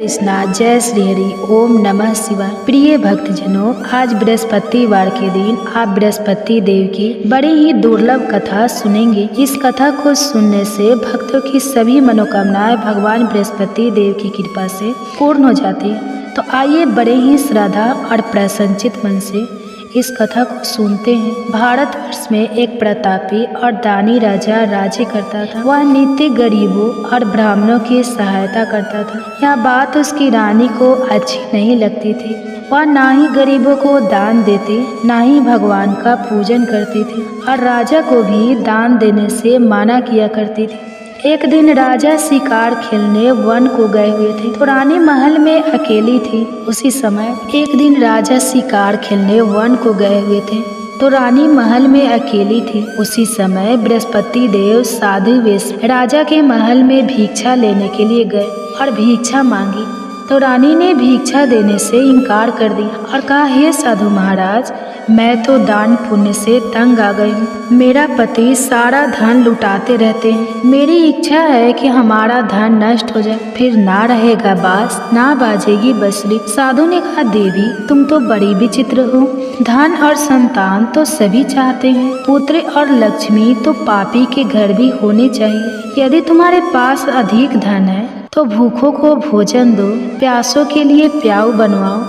कृष्णा, जय श्री हरि, ओम नमः शिवाय। प्रिय भक्तजनों, आज बृहस्पतिवार के दिन आप बृहस्पति देव की बड़ी ही दुर्लभ कथा सुनेंगे। इस कथा को सुनने से भक्तों की सभी मनोकामनाएं भगवान बृहस्पति देव की कृपा से पूर्ण हो जाती है। तो आइए बड़े ही श्रद्धा और प्रसन्नचित मन से इस कथा को सुनते हैं। भारतवर्ष में एक प्रतापी और दानी राजा राज्य करता था। वह नित्य गरीबों और ब्राह्मणों की सहायता करता था। यह बात उसकी रानी को अच्छी नहीं लगती थी। वह ना ही गरीबों को दान देती, ना ही भगवान का पूजन करती थी और राजा को भी दान देने से मना किया करती थी। एक दिन राजा शिकार खेलने वन को गए हुए थे तो रानी महल में अकेली थी। उसी समय एक दिन राजा शिकार खेलने वन को गए हुए थे तो रानी महल में अकेली थी। उसी समय बृहस्पति देव साधु वेश राजा के महल में भिक्षा लेने के लिए गए और भिक्षा मांगी तो रानी ने भिक्षा देने से इनकार कर दिया और कहा, हे साधु महाराज, मैं तो दान पुण्य से तंग आ गई हूँ। मेरा पति सारा धन लुटाते रहते हैं। मेरी इच्छा है कि हमारा धन नष्ट हो जाए, फिर ना रहेगा बांस, ना बाजेगी बंसुरी। साधु ने कहा, देवी तुम तो बड़ी विचित्र हो। धन और संतान तो सभी चाहते हैं, पुत्र और लक्ष्मी तो पापी के घर भी होने चाहिए। यदि तुम्हारे पास अधिक धन है तो भूखों को भोजन दो, प्यासों के लिए प्याऊ बनवाओ,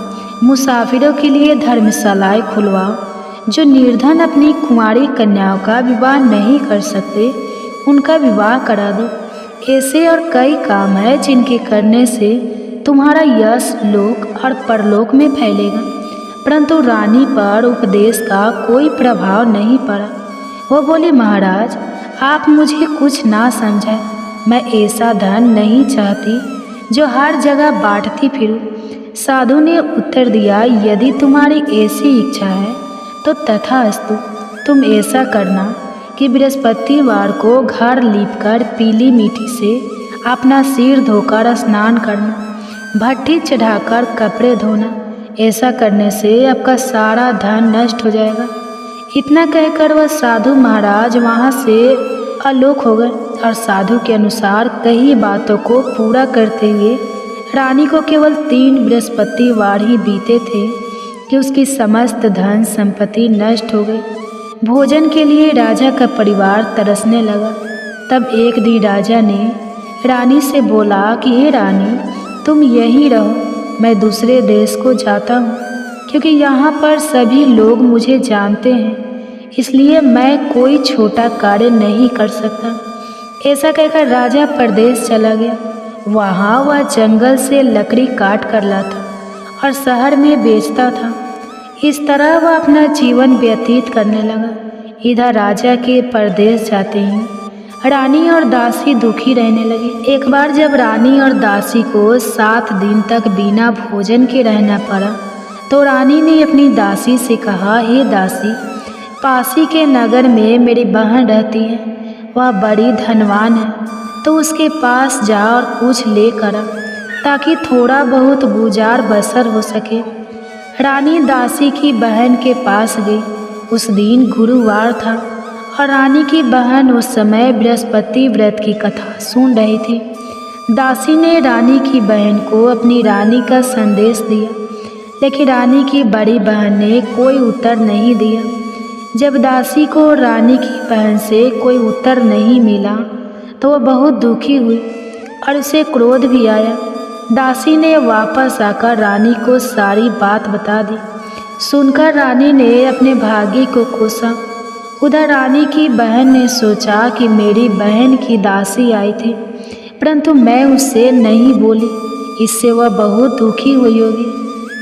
मुसाफिरों के लिए धर्मशालाएं खुलवाओ। जो निर्धन अपनी कुंवारी कन्याओं का विवाह नहीं कर सकते, उनका विवाह करा दो। ऐसे और कई काम है जिनके करने से तुम्हारा यश लोक और परलोक में फैलेगा। परंतु रानी पर उपदेश का कोई प्रभाव नहीं पड़ा। वो बोली, महाराज आप मुझे कुछ ना समझाए। मैं ऐसा धन नहीं चाहती जो हर जगह बांटती फिरूं। साधु ने उत्तर दिया, यदि तुम्हारी ऐसी इच्छा है तो तथास्तु। तुम ऐसा करना कि बृहस्पतिवार को घर लीपकर पीली मिट्टी से अपना सिर धोकर स्नान करना, भट्टी चढ़ाकर कपड़े धोना। ऐसा करने से आपका सारा धन नष्ट हो जाएगा। इतना कहकर वह साधु महाराज वहाँ से आलोक हो गए और साधु के अनुसार कई बातों को पूरा करते हुए रानी को केवल 3 बृहस्पतिवार ही बीते थे कि उसकी समस्त धन संपत्ति नष्ट हो गई। भोजन के लिए राजा का परिवार तरसने लगा। तब एक दिन राजा ने रानी से बोला कि हे रानी, तुम यहीं रहो, मैं दूसरे देश को जाता हूँ, क्योंकि यहाँ पर सभी लोग मुझे जानते हैं, इसलिए मैं कोई छोटा कार्य नहीं कर सकता। ऐसा कहकर राजा परदेश चला गया। वहाँ वह जंगल से लकड़ी काट कर लाता और शहर में बेचता था। इस तरह वह अपना जीवन व्यतीत करने लगा। इधर राजा के परदेश जाते ही रानी और दासी दुखी रहने लगे। एक बार जब रानी और दासी को 7 दिन तक बिना भोजन के रहना पड़ा तो रानी ने अपनी दासी से कहा, हे दासी, पासी के नगर में मेरी बहन रहती है, वह बड़ी धनवान है, तो उसके पास जा और कुछ ले कर आ, ताकि थोड़ा बहुत गुजार बसर हो सके। रानी दासी की बहन के पास गई। उस दिन गुरुवार था और रानी की बहन उस समय बृहस्पति व्रत की कथा सुन रही थी। दासी ने रानी की बहन को अपनी रानी का संदेश दिया, लेकिन रानी की बड़ी बहन ने कोई उत्तर नहीं दिया। जब दासी को रानी की बहन से कोई उत्तर नहीं मिला तो वह बहुत दुखी हुई और उसे क्रोध भी आया। दासी ने वापस आकर रानी को सारी बात बता दी। सुनकर रानी ने अपने भाग्य को कोसा। उधर रानी की बहन ने सोचा कि मेरी बहन की दासी आई थी, परंतु मैं उससे नहीं बोली, इससे वह बहुत दुखी हुई होगी।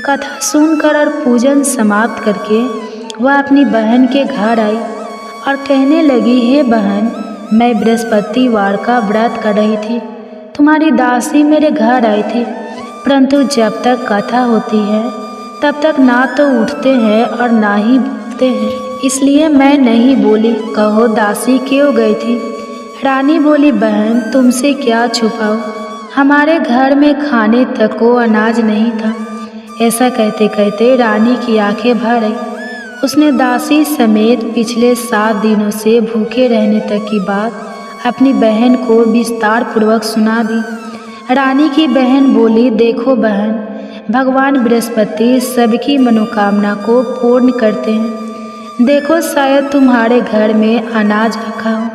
कथा सुनकर और पूजन समाप्त करके वह अपनी बहन के घर आई और कहने लगी, हे बहन, मैं बृहस्पतिवार का व्रत कर रही थी, तुम्हारी दासी मेरे घर आई थी, परंतु जब तक कथा होती है तब तक ना तो उठते हैं और ना ही बोलते हैं, इसलिए मैं नहीं बोली। कहो दासी क्यों गई थी? रानी बोली, बहन तुमसे क्या छुपाओ, हमारे घर में खाने तक को अनाज नहीं था। ऐसा कहते कहते रानी की आंखें भर आई। उसने दासी समेत पिछले 7 दिनों से भूखे रहने तक की बात अपनी बहन को विस्तार पूर्वक सुना दी। रानी की बहन बोली, देखो बहन, भगवान बृहस्पति सबकी मनोकामना को पूर्ण करते हैं। देखो शायद तुम्हारे घर में अनाज रखा हो।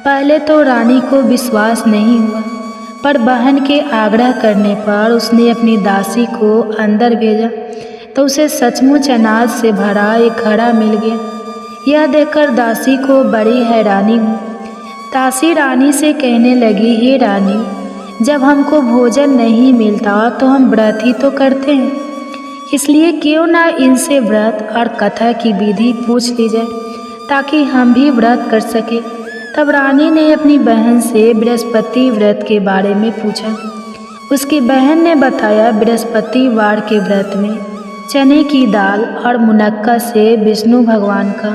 पहले तो रानी को विश्वास नहीं हुआ, पर बहन के आग्रह करने पर उसने अपनी दासी को अंदर भेजा तो उसे सचमुच अनाज से भरा एक घड़ा मिल गया। यह देखकर दासी को बड़ी हैरानी हुई। दासी रानी से कहने लगी, हे रानी, जब हमको भोजन नहीं मिलता तो हम व्रत ही तो करते हैं, इसलिए क्यों ना इनसे व्रत और कथा की विधि पूछ ली जाए ताकि हम भी व्रत कर सके। तब रानी ने अपनी बहन से बृहस्पति व्रत के बारे में पूछा। उसकी बहन ने बताया, बृहस्पतिवार के व्रत में चने की दाल और मुनक्का से विष्णु भगवान का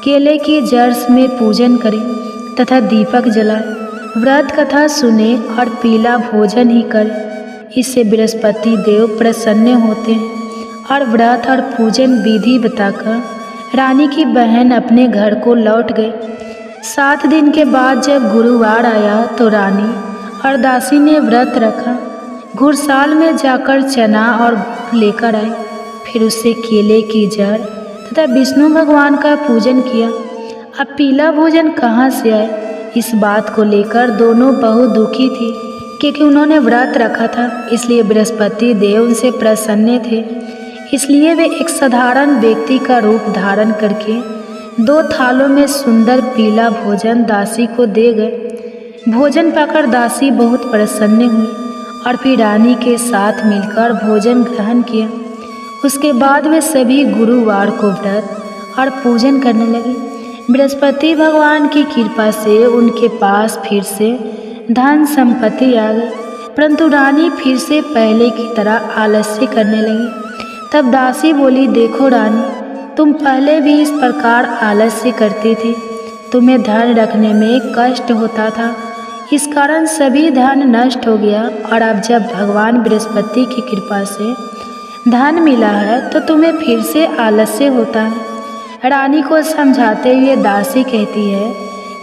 केले की जड़ में पूजन करें तथा दीपक जलाए, व्रत कथा सुने और पीला भोजन ही करें। इससे बृहस्पति देव प्रसन्न होते हैं। और व्रत और पूजन विधि बताकर रानी की बहन अपने घर को लौट गई। 7 दिन के बाद जब गुरुवार आया तो रानी और दासी ने व्रत रखा। घुड़साल में जाकर चना और गुड़ लेकर आए, फिर उससे केले की जड़ तथा विष्णु भगवान का पूजन किया। अब पीला भोजन कहाँ से आए, इस बात को लेकर दोनों बहुत दुखी थी, क्योंकि उन्होंने व्रत रखा था, इसलिए बृहस्पति देव उनसे प्रसन्न थे। इसलिए वे एक साधारण व्यक्ति का रूप धारण करके 2 थालों में सुंदर पीला भोजन दासी को दे गए। भोजन पाकर दासी बहुत प्रसन्न हुई और फिर रानी के साथ मिलकर भोजन ग्रहण किया। उसके बाद वे सभी गुरुवार को व्रत और पूजन करने लगे। बृहस्पति भगवान की कृपा से उनके पास फिर से धन संपत्ति आ गई, परंतु रानी फिर से पहले की तरह आलस्य करने लगी। तब दासी बोली, देखो रानी, तुम पहले भी इस प्रकार आलस्य करती थी। तुम्हें धन रखने में कष्ट होता था, इस कारण सभी धन नष्ट हो गया, और अब जब भगवान बृहस्पति की कृपा से धन मिला है तो तुम्हें फिर से आलस्य होता है। रानी को समझाते हुए दासी कहती है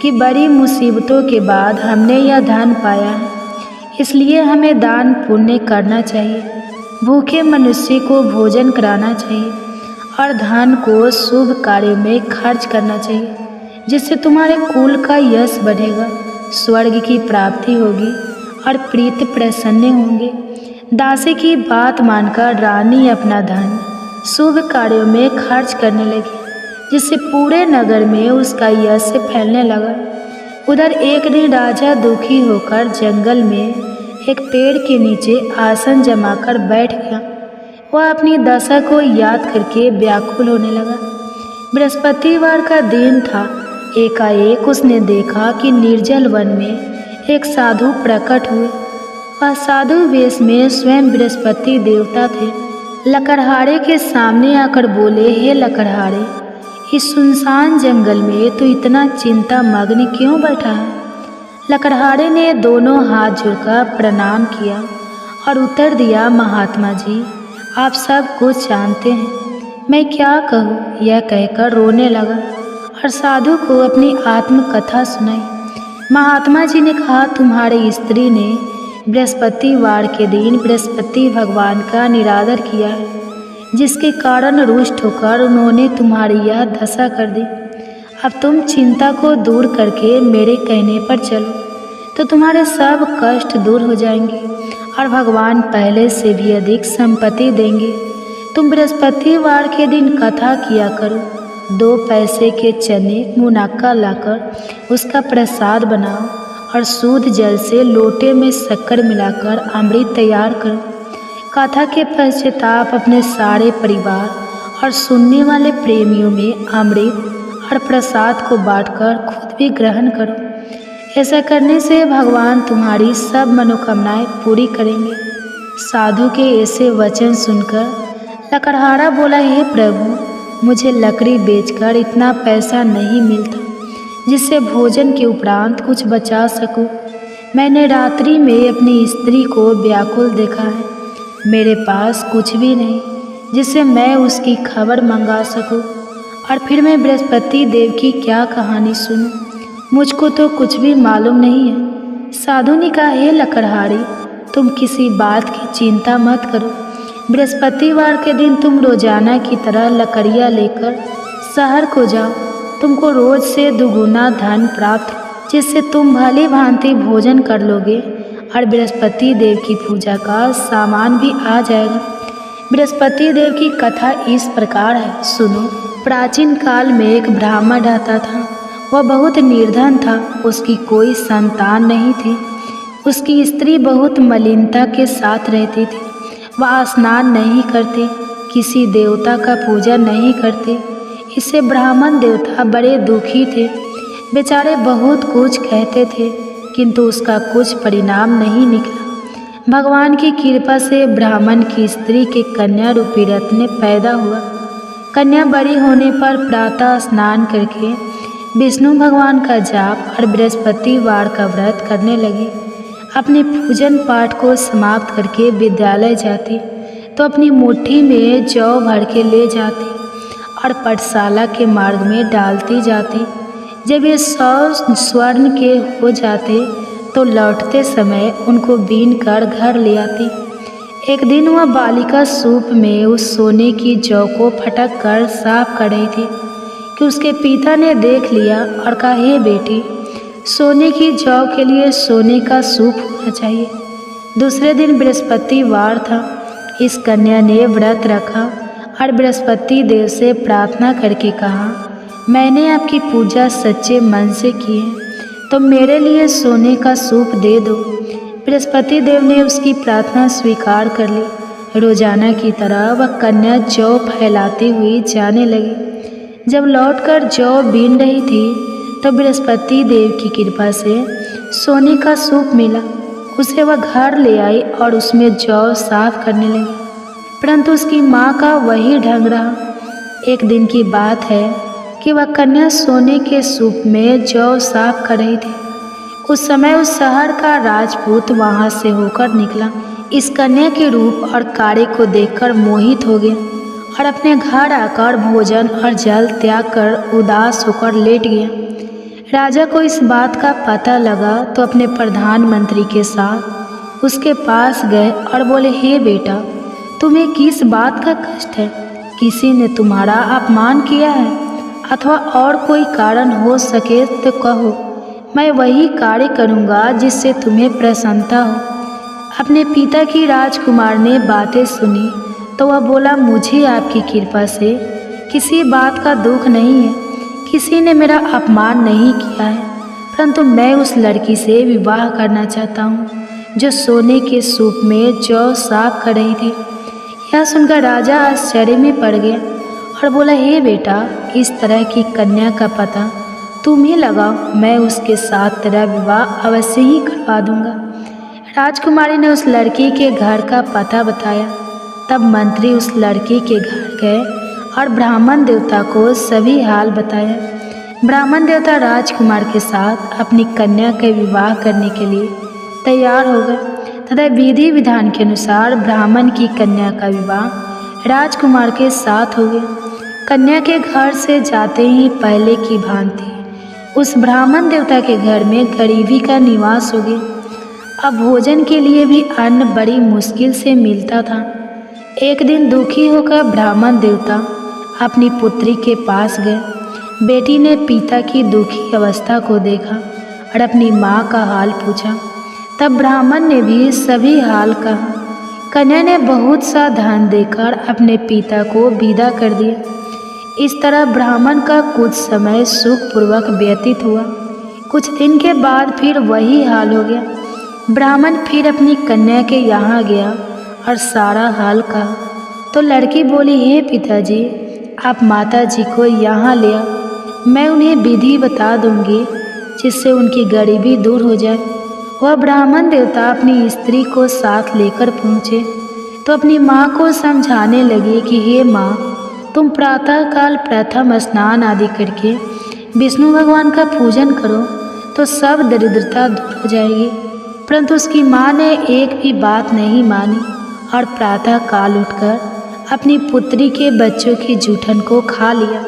कि बड़ी मुसीबतों के बाद हमने यह धन पाया है, इसलिए हमें दान पुण्य करना चाहिए, भूखे मनुष्य को भोजन कराना चाहिए और धन को शुभ कार्यों में खर्च करना चाहिए, जिससे तुम्हारे कुल का यश बढ़ेगा, स्वर्ग की प्राप्ति होगी और प्रीत प्रसन्न होंगे। दासी की बात मानकर रानी अपना धन शुभ कार्यों में खर्च करने लगी, जिससे पूरे नगर में उसका यश फैलने लगा। उधर एक दिन राजा दुखी होकर जंगल में एक पेड़ के नीचे आसन जमाकर बैठ गया। वह अपनी दशा को याद करके व्याकुल होने लगा। बृहस्पतिवार का दिन था। एकाएक उसने देखा कि निर्जल वन में एक साधु प्रकट हुए। वह साधु वेश में स्वयं बृहस्पति देवता थे। लकड़हारे के सामने आकर बोले, हे लकड़हारे, इस सुनसान जंगल में तू इतना चिंता मग्न क्यों बैठा है? लकड़हारे ने दोनों हाथ जोड़कर प्रणाम किया और उत्तर दिया, महात्मा जी, आप सब कुछ जानते हैं, मैं क्या कहूँ? यह कहकर रोने लगा और साधु को अपनी आत्मकथा सुनाई। महात्मा जी ने कहा, तुम्हारी स्त्री ने बृहस्पतिवार के दिन बृहस्पति भगवान का निरादर किया है, जिसके कारण रुष्ट होकर उन्होंने तुम्हारी यह दशा कर दी। अब तुम चिंता को दूर करके मेरे कहने पर चलो तो तुम्हारे सब कष्ट दूर हो जाएंगे और भगवान पहले से भी अधिक संपत्ति देंगे। तुम बृहस्पतिवार के दिन कथा किया करो। 2 पैसे के चने मुनक्का लाकर उसका प्रसाद बनाओ और शुद्ध जल से लोटे में शक्कर मिलाकर अमृत तैयार करो। कथा के पश्चाताप अपने सारे परिवार और सुनने वाले प्रेमियों में अमृत और प्रसाद को बांटकर खुद भी ग्रहण करो। ऐसा करने से भगवान तुम्हारी सब मनोकामनाएं पूरी करेंगे। साधु के ऐसे वचन सुनकर लकड़हारा बोला, हे प्रभु, मुझे लकड़ी बेचकर इतना पैसा नहीं मिलता जिससे भोजन के उपरांत कुछ बचा सकूं। मैंने रात्रि में अपनी स्त्री को व्याकुल देखा है। मेरे पास कुछ भी नहीं जिससे मैं उसकी खबर मंगा सकूं, और फिर मैं बृहस्पति देव की क्या कहानी सुनूं? मुझको तो कुछ भी मालूम नहीं है। साधु ने कहा, हे लकड़हारी, तुम किसी बात की चिंता मत करो। बृहस्पतिवार के दिन तुम रोजाना की तरह लकड़ियाँ लेकर शहर को जाओ। तुमको रोज से दुगुना धन प्राप्त, जिससे तुम भली भांति भोजन कर लोगे और बृहस्पति देव की पूजा का सामान भी आ जाएगा। बृहस्पति देव की कथा इस प्रकार है, सुनो। प्राचीन काल में एक ब्राह्मण रहता था। वह बहुत निर्धन था, उसकी कोई संतान नहीं थी। उसकी स्त्री बहुत मलिनता के साथ रहती थी। वह स्नान नहीं करते, किसी देवता का पूजा नहीं करते। इससे ब्राह्मण देवता बड़े दुखी थे। बेचारे बहुत कुछ कहते थे, किंतु उसका कुछ परिणाम नहीं निकला। भगवान की कृपा से ब्राह्मण की स्त्री के कन्या रूपी रत्न पैदा हुआ। कन्या बड़ी होने पर प्रातः स्नान करके विष्णु भगवान का जाप और बृहस्पतिवार का व्रत करने लगी। अपने पूजन पाठ को समाप्त करके विद्यालय जाती तो अपनी मुट्ठी में जौ भर के ले जाती और पाठशाला के मार्ग में डालती जाती। जब ये 100 स्वर्ण के हो जाते तो लौटते समय उनको बीन कर घर ले आती। एक दिन वह बालिका सूप में उस सोने की जौ को फटक कर साफ कर रही थी कि उसके पिता ने देख लिया और कहा, हे बेटी, सोने की जौ के लिए सोने का सूप होना चाहिए। दूसरे दिन बृहस्पतिवार था। इस कन्या ने व्रत रखा और बृहस्पति देव से प्रार्थना करके कहा, मैंने आपकी पूजा सच्चे मन से की है, तो मेरे लिए सोने का सूप दे दो। बृहस्पति देव ने उसकी प्रार्थना स्वीकार कर ली। रोजाना की तरह वह कन्या जौ फैलाती हुई जाने लगी। जब लौटकर जौ बीन रही थी तो बृहस्पति देव की कृपा से सोने का सूप मिला। उसे वह घर ले आई और उसमें जौ साफ करने लगी, परंतु उसकी माँ का वही ढंग रहा। एक दिन की बात है कि वह कन्या सोने के सूप में जौ साफ कर रही थी। उस समय उस शहर का राजपूत वहाँ से होकर निकला। इस कन्या के रूप और कार्य को देखकर मोहित हो गया और अपने घर आकर भोजन और जल त्याग कर उदास होकर लेट गया। राजा को इस बात का पता लगा तो अपने प्रधानमंत्री के साथ उसके पास गए और बोले, हे बेटा, तुम्हें किस बात का कष्ट है? किसी ने तुम्हारा अपमान किया है अथवा और कोई कारण हो सके तो कहो, मैं वही कार्य करूँगा जिससे तुम्हें प्रसन्नता हो। अपने पिता की राजकुमार ने बातें सुनी तो वह बोला, मुझे आपकी कृपा से किसी बात का दुख नहीं है। किसी ने मेरा अपमान नहीं किया है, परंतु मैं उस लड़की से विवाह करना चाहता हूँ जो सोने के सूप में जौ साफ कर रही थी। यह सुनकर राजा आश्चर्य में पड़ गया और बोला, हे बेटा, इस तरह की कन्या का पता तुम ही लगाओ, मैं उसके साथ तेरा विवाह अवश्य ही करवा दूंगा। राजकुमारी ने उस लड़की के घर का पता बताया। तब मंत्री उस लड़की के घर गए और ब्राह्मण देवता को सभी हाल बताया। ब्राह्मण देवता राजकुमार के साथ अपनी कन्या के विवाह करने के लिए तैयार हो गए तथा विधि विधान के अनुसार ब्राह्मण की कन्या का विवाह राजकुमार के साथ हो गया। कन्या के घर से जाते ही पहले की भांति उस ब्राह्मण देवता के घर में गरीबी का निवास हो गया। अब भोजन के लिए भी अन्न बड़ी मुश्किल से मिलता था। एक दिन दुखी होकर ब्राह्मण देवता अपनी पुत्री के पास गए। बेटी ने पिता की दुखी अवस्था को देखा और अपनी माँ का हाल पूछा। तब ब्राह्मण ने भी सभी हाल कहा। कन्या ने बहुत सा धन देकर अपने पिता को विदा कर दिया। इस तरह ब्राह्मण का कुछ समय सुखपूर्वक व्यतीत हुआ। कुछ दिन के बाद फिर वही हाल हो गया। ब्राह्मण फिर अपनी कन्या के यहाँ गया और सारा हाल कहा तो लड़की बोली, हे पिताजी, आप माता जी को यहाँ ले आओ, मैं उन्हें विधि बता दूंगी जिससे उनकी गरीबी दूर हो जाए। वह ब्राह्मण देवता अपनी स्त्री को साथ लेकर पहुँचे तो अपनी माँ को समझाने लगी कि हे माँ, तुम प्रातःकाल प्रथम स्नान आदि करके विष्णु भगवान का पूजन करो तो सब दरिद्रता दूर हो जाएगी। परंतु उसकी माँ ने एक भी बात नहीं मानी और प्रातःकाल उठकर अपनी पुत्री के बच्चों की जूठन को खा लिया।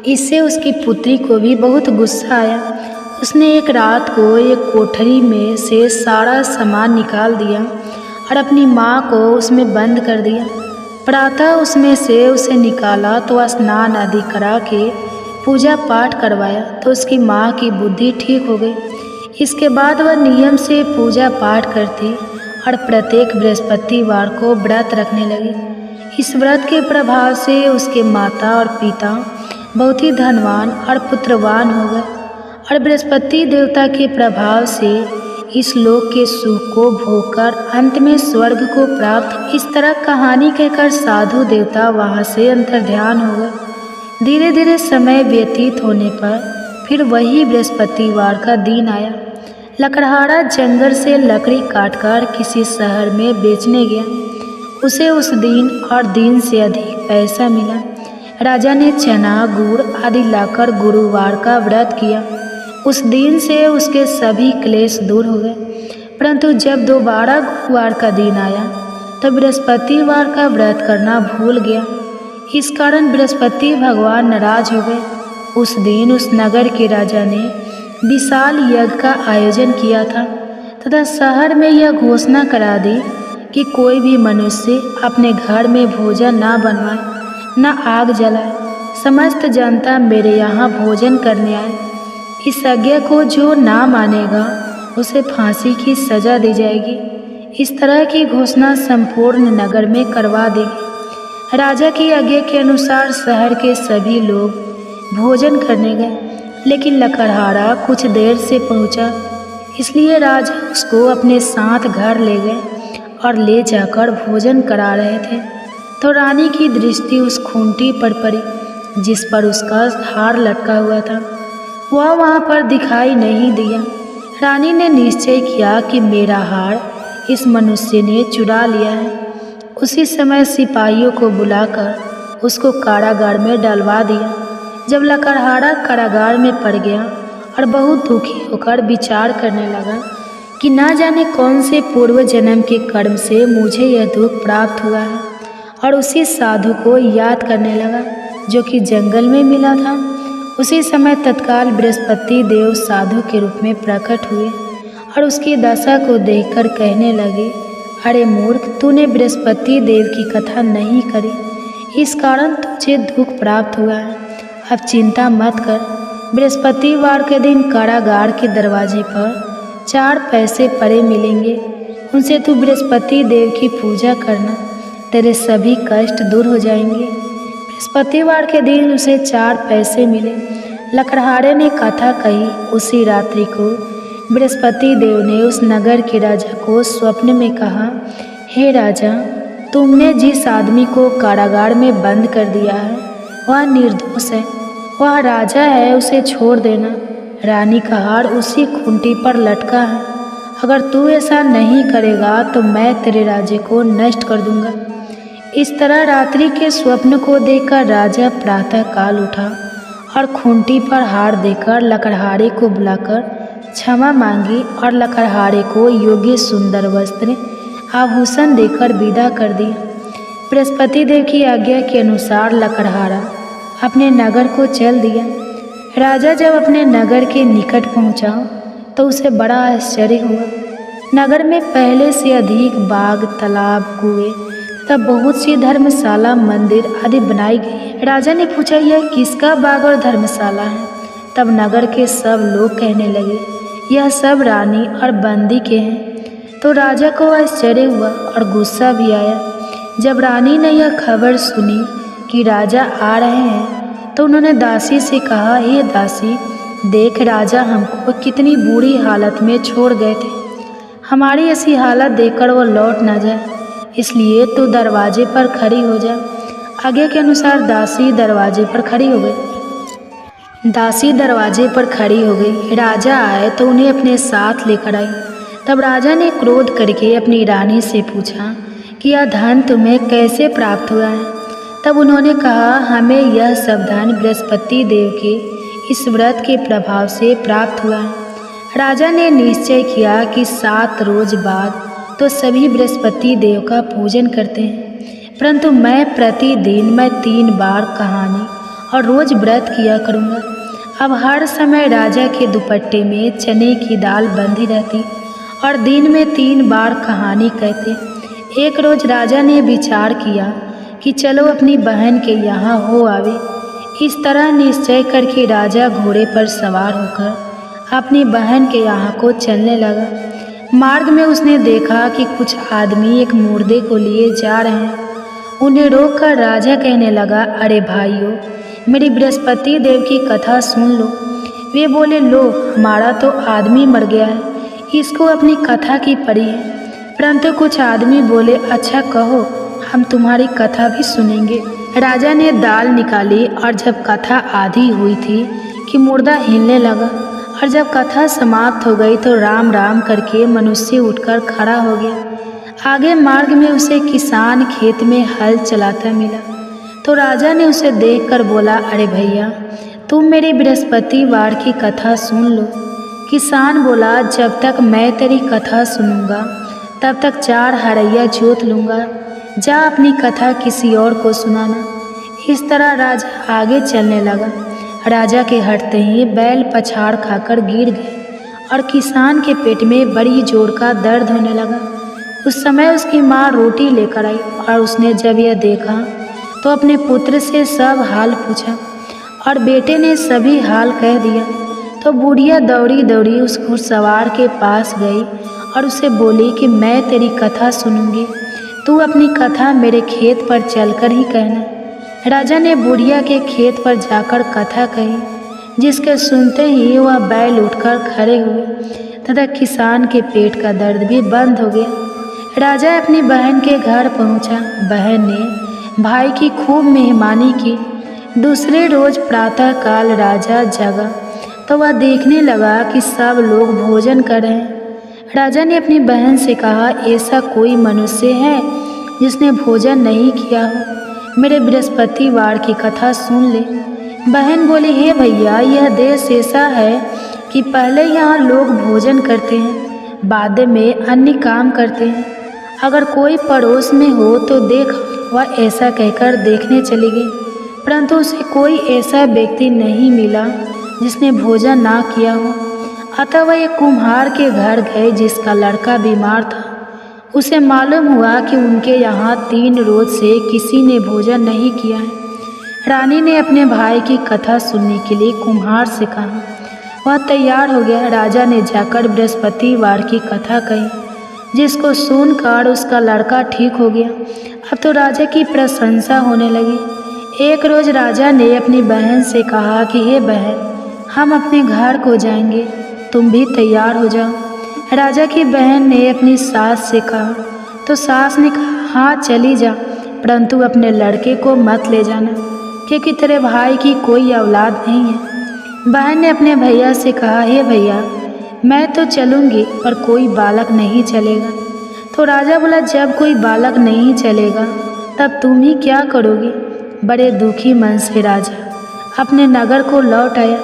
इससे उसकी पुत्री को भी बहुत गुस्सा आया। उसने एक रात को एक कोठरी में से सारा सामान निकाल दिया और अपनी माँ को उसमें बंद कर दिया। प्रातः उसमें से उसे निकाला तो स्नान आदि करा के पूजा पाठ करवाया तो उसकी माँ की बुद्धि ठीक हो गई। इसके बाद वह नियम से पूजा पाठ करती और प्रत्येक बृहस्पतिवार को व्रत रखने लगी। इस व्रत के प्रभाव से उसके माता और पिता बहुत ही धनवान और पुत्रवान हो गए और बृहस्पति देवता के प्रभाव से इस लोक के सुख को भोगकर अंत में स्वर्ग को प्राप्त। इस तरह कहानी कहकर साधु देवता वहाँ से अंतर्ध्यान हो गए। धीरे धीरे समय व्यतीत होने पर फिर वही बृहस्पतिवार का दिन आया। लकड़हारा जंगल से लकड़ी काटकर किसी शहर में बेचने गया। उसे उस दिन और दिन से अधिक पैसा मिला। राजा ने चना गुड़ आदि लाकर गुरुवार का व्रत किया। उस दिन से उसके सभी क्लेश दूर हो गए। परंतु जब दोबारा गुरुवार का दिन आया तो बृहस्पतिवार का व्रत करना भूल गया। इस कारण बृहस्पति भगवान नाराज हो गए। उस दिन उस नगर के राजा ने विशाल यज्ञ का आयोजन किया था तथा शहर में यह घोषणा करा दी कि कोई भी मनुष्य अपने घर में भोजन ना बनवाए, न आग जलाए। समस्त जनता मेरे यहाँ भोजन करने आए। इस आज्ञा को जो ना मानेगा उसे फांसी की सजा दी जाएगी। इस तरह की घोषणा संपूर्ण नगर में करवा देगी। राजा की आज्ञा के अनुसार शहर के सभी लोग भोजन करने गए, लेकिन लकड़हारा कुछ देर से पहुंचा, इसलिए राजा उसको अपने साथ घर ले गए और ले जाकर भोजन करा रहे थे तो रानी की दृष्टि उस खूंटी पर पड़ी जिस पर उसका हार लटका हुआ था। वह वहाँ पर दिखाई नहीं दिया। रानी ने निश्चय किया कि मेरा हार इस मनुष्य ने चुरा लिया है। उसी समय सिपाहियों को बुलाकर उसको कारागार में डलवा दिया। जब लकड़हारा कारागार में पड़ गया और बहुत दुखी होकर विचार करने लगा कि ना जाने कौन से पूर्व जन्म के कर्म से मुझे यह दुख प्राप्त हुआ है, और उसी साधु को याद करने लगा जो कि जंगल में मिला था। उसी समय तत्काल बृहस्पति देव साधु के रूप में प्रकट हुए और उसकी दशा को देखकर कहने लगे, अरे मूर्ख, तूने बृहस्पति देव की कथा नहीं करी, इस कारण तुझे दुख प्राप्त हुआ है। अब चिंता मत कर। बृहस्पतिवार के दिन कारागार के दरवाजे पर 4 पैसे पड़े मिलेंगे। उनसे तू बृहस्पति देव की पूजा करना, तेरे सभी कष्ट दूर हो जाएंगे। बृहस्पतिवार के दिन उसे 4 पैसे मिले। लकड़हारे ने कथा कही। उसी रात्रि को बृहस्पति देव ने उस नगर के राजा को स्वप्न में कहा, हे राजा, तुमने जिस आदमी को कारागार में बंद कर दिया है वह निर्दोष है, वह राजा है, उसे छोड़ देना। रानी का हार उसी खूंटी पर लटका है। अगर तू ऐसा नहीं करेगा तो मैं तेरे राज्य को नष्ट कर दूंगा। इस तरह रात्रि के स्वप्न को देखकर राजा प्रातः काल उठा और खूंटी पर हार देकर लकड़हारे को बुलाकर क्षमा मांगी और लकड़हारे को योग्य सुंदर वस्त्र आभूषण देकर विदा कर दिया। बृहस्पति देव की आज्ञा के अनुसार लकड़हारा अपने नगर को चल दिया। राजा जब अपने नगर के निकट पहुंचा तो उसे बड़ा आश्चर्य हुआ। नगर में पहले से अधिक बाग, तालाब, कुएं तथा बहुत सी धर्मशाला, मंदिर आदि बनाई गई। राजा ने पूछा, यह किसका बाग और धर्मशाला है? तब नगर के सब लोग कहने लगे, यह सब रानी और बंदी के हैं। तो राजा को आश्चर्य हुआ और गुस्सा भी आया। जब रानी ने यह खबर सुनी कि राजा आ रहे हैं तो उन्होंने दासी से कहा, हे दासी, देख राजा हमको कितनी बुरी हालत में छोड़ गए थे। हमारी ऐसी हालत देखकर वो लौट ना जाए, इसलिए तू दरवाजे पर खड़ी हो जा। आगे के अनुसार दासी दरवाजे पर खड़ी हो गई। दासी दरवाजे पर खड़ी हो गई। राजा आए तो उन्हें अपने साथ लेकर आई। तब राजा ने क्रोध करके अपनी रानी से पूछा कि यह धन तुम्हें कैसे प्राप्त हुआ है? तब उन्होंने कहा, हमें यह सब धन बृहस्पति देव के इस व्रत के प्रभाव से प्राप्त हुआ है। राजा ने निश्चय किया कि 7 रोज बाद तो सभी बृहस्पति देव का पूजन करते हैं, परंतु मैं प्रतिदिन 3 बार कहानी और रोज व्रत किया करूँगा। अब हर समय राजा के दुपट्टे में चने की दाल बंधी रहती और दिन में 3 बार कहानी कहते। एक रोज राजा ने विचार किया कि चलो अपनी बहन के यहाँ हो आवे। इस तरह निश्चय करके राजा घोड़े पर सवार होकर अपनी बहन के यहाँ को चलने लगा। मार्ग में उसने देखा कि कुछ आदमी एक मुर्दे को लिए जा रहे हैं। उन्हें रोककर राजा कहने लगा, अरे भाइयों, मेरी बृहस्पति देव की कथा सुन लो। वे बोले, लो, हमारा तो आदमी मर गया है, इसको अपनी कथा की पड़ी है। परंतु कुछ आदमी बोले, अच्छा कहो, हम तुम्हारी कथा भी सुनेंगे। राजा ने दाल निकाली और जब कथा आधी हुई थी कि मुर्दा हिलने लगा, और जब कथा समाप्त हो गई तो राम राम करके मनुष्य उठकर खड़ा हो गया। आगे मार्ग में उसे किसान खेत में हल चलाता मिला तो राजा ने उसे देखकर बोला, अरे भैया, तुम मेरी बृहस्पतिवार की कथा सुन लो। किसान बोला, जब तक मैं तेरी कथा सुनूंगा तब तक 4 हरैया जोत लूँगा, जा अपनी कथा किसी और को सुनाना। इस तरह राजा आगे चलने लगा। राजा के हटते ही बैल पछाड़ खाकर गिर गए और किसान के पेट में बड़ी जोर का दर्द होने लगा। उस समय उसकी माँ रोटी लेकर आई और उसने जब यह देखा तो अपने पुत्र से सब हाल पूछा और बेटे ने सभी हाल कह दिया। तो बुढ़िया दौड़ी दौड़ी उस घुड़सवार के पास गई और उसे बोली कि मैं तेरी कथा सुनूंगी, तू अपनी कथा मेरे खेत पर चलकर ही कहना। राजा ने बुढ़िया के खेत पर जाकर कथा कही, जिसके सुनते ही वह बैल उठकर खड़े हुए तथा किसान के पेट का दर्द भी बंद हो गया। राजा अपनी बहन के घर पहुंचा। बहन ने भाई की खूब मेहमानी की। दूसरे रोज प्रातःकाल राजा जगा तो वह देखने लगा कि सब लोग भोजन कर रहे हैं। राजा ने अपनी बहन से कहा, ऐसा कोई मनुष्य है जिसने भोजन नहीं किया हो, मेरे बृहस्पतिवार की कथा सुन ले। बहन बोली, हे भैया, यह देश ऐसा है कि पहले यहाँ लोग भोजन करते हैं, बाद में अन्य काम करते हैं। अगर कोई पड़ोस में हो तो देख। वह ऐसा कहकर देखने चली गई, परंतु उसे कोई ऐसा व्यक्ति नहीं मिला जिसने भोजन ना किया हो। अतः वह एक कुम्हार के घर गए जिसका लड़का बीमार था। उसे मालूम हुआ कि उनके यहाँ 3 रोज से किसी ने भोजन नहीं किया है। रानी ने अपने भाई की कथा सुनने के लिए कुम्हार से कहा। वह तैयार हो गया। राजा ने जाकर बृहस्पतिवार की कथा कही, जिसको सुनकर उसका लड़का ठीक हो गया। अब तो राजा की प्रशंसा होने लगी। एक रोज राजा ने अपनी बहन से कहा कि हे बहन, हम अपने घर को जाएंगे, तुम भी तैयार हो जाओ। राजा की बहन ने अपनी सास से कहा तो सास ने कहा, हाँ चली जा, परंतु अपने लड़के को मत ले जाना, क्योंकि तेरे भाई की कोई औलाद नहीं है। बहन ने अपने भैया से कहा, हे भैया, मैं तो चलूँगी पर कोई बालक नहीं चलेगा। तो राजा बोला, जब कोई बालक नहीं चलेगा तब तुम ही क्या करोगे। बड़े दुखी मन से राजा अपने नगर को लौट आया।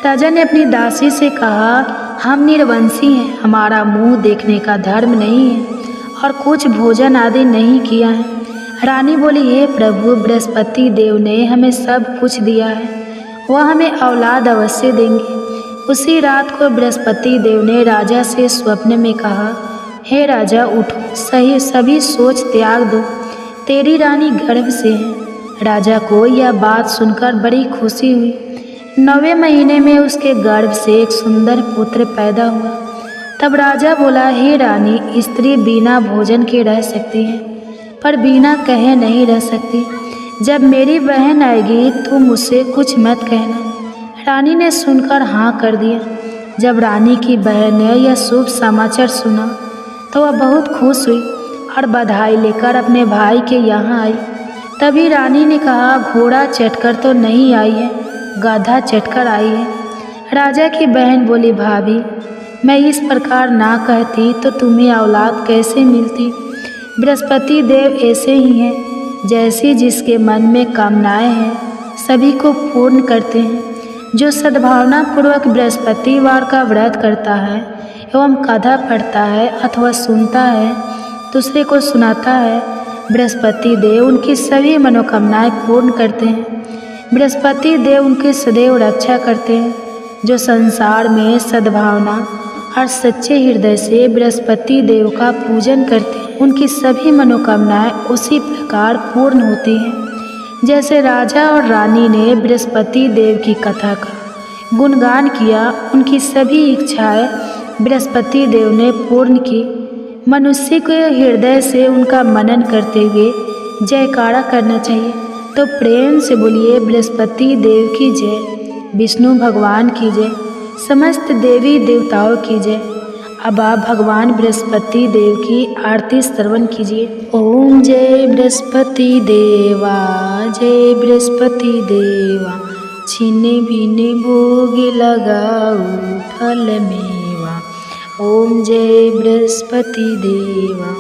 राजा ने अपनी दासी से कहा, हम निर्वंशी हैं, हमारा मुंह देखने का धर्म नहीं है और कुछ भोजन आदि नहीं किया है। रानी बोली, हे प्रभु, बृहस्पति देव ने हमें सब कुछ दिया है, वह हमें औलाद अवश्य देंगे। उसी रात को बृहस्पति देव ने राजा से स्वप्न में कहा, हे राजा, उठो, सभी सोच त्याग दो, तेरी रानी गर्भ से है। राजा को यह बात सुनकर बड़ी खुशी हुई। 9वें महीने में उसके गर्भ से एक सुंदर पुत्र पैदा हुआ। तब राजा बोला, हे रानी, स्त्री बिना भोजन के रह सकती है, पर बिना कहे नहीं रह सकती। जब मेरी बहन आएगी तुम उससे कुछ मत कहना। रानी ने सुनकर हाँ कर दिया। जब रानी की बहन ने यह शुभ समाचार सुना तो वह बहुत खुश हुई और बधाई लेकर अपने भाई के यहाँ आई। तभी रानी ने कहा, घोड़ा चढ़कर तो नहीं आई है, गधा चढ़कर आई है। राजा की बहन बोली, भाभी, मैं इस प्रकार ना कहती तो तुम्हें औलाद कैसे मिलती। बृहस्पति देव ऐसे ही हैं, जैसी जिसके मन में कामनाएं हैं सभी को पूर्ण करते हैं। जो सद्भावना पूर्वक बृहस्पतिवार का व्रत करता है एवं कथा पढ़ता है अथवा सुनता है, दूसरे को सुनाता है, बृहस्पति देव उनकी सभी मनोकामनाएं पूर्ण करते हैं। बृहस्पति देव उनकी सदैव रक्षा करते हैं। जो संसार में सद्भावना और सच्चे हृदय से बृहस्पति देव का पूजन करते हैं, उनकी सभी मनोकामनाएं उसी प्रकार पूर्ण होती हैं। जैसे राजा और रानी ने बृहस्पति देव की कथा का गुणगान किया, उनकी सभी इच्छाएं बृहस्पति देव ने पूर्ण की। मनुष्य को हृदय से उनका मनन करते हुए जयकारा करना चाहिए। तो प्रेम से बोलिए बृहस्पति देव की जय, विष्णु भगवान की जय, समस्त देवी देवताओं की जय। अब आप भगवान बृहस्पति देव की आरती श्रवण कीजिए। ओम जय बृहस्पति देवा, जय बृहस्पति देवा, छीने भीने भोग लगाऊ फल मेवा। ओम जय बृहस्पति देवा,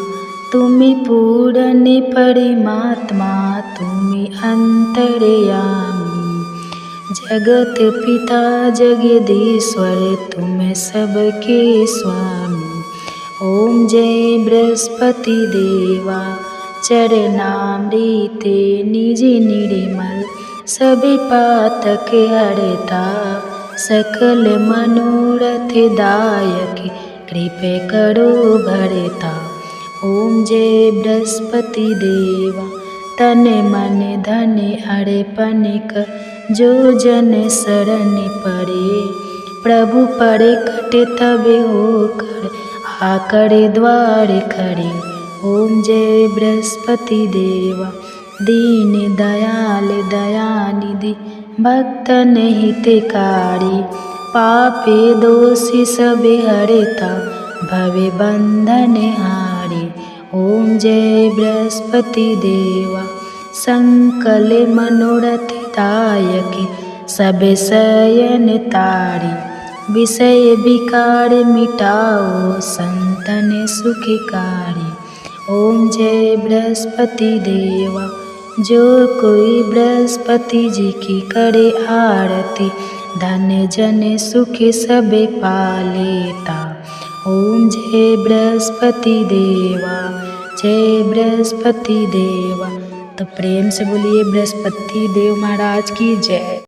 तुम्ही पूर्ण परमात्मा, तुम्ही अंतर्यामी, जगत पिता जगदीश्वर, तुम सबके स्वामी। ओम जय बृहस्पति देवा, चरणामृते निज निर्मल, सभी पातक हरता, सकल मनोरथ दायक, कृपे करो भरता। ओम जय बृहस्पति देवा, तन मन धन अर्पण कर, जो जन शरण पड़े, प्रभु प्रकट तब होकर, आकर द्वार खड़े। ओम जय बृहस्पति देवा, दीन दयाल दयानिधि, भक्तन हितकारी, पापे दोषी सबे हरता, भवे बंधन हारी। ओम जय बृहस्पति देवा, संकल मनोरथ दायक, सब शयन तारी, विषय विकार मिटाओ, संतन सुखकारी। ओम जय बृहस्पति देवा, जो कोई बृहस्पति जी की करे आरती, धन जन सुख सब पालेता। ओम जय बृहस्पति देवा, जय बृहस्पति देवा। तो प्रेम से बोलिए बृहस्पति देव महाराज की जय।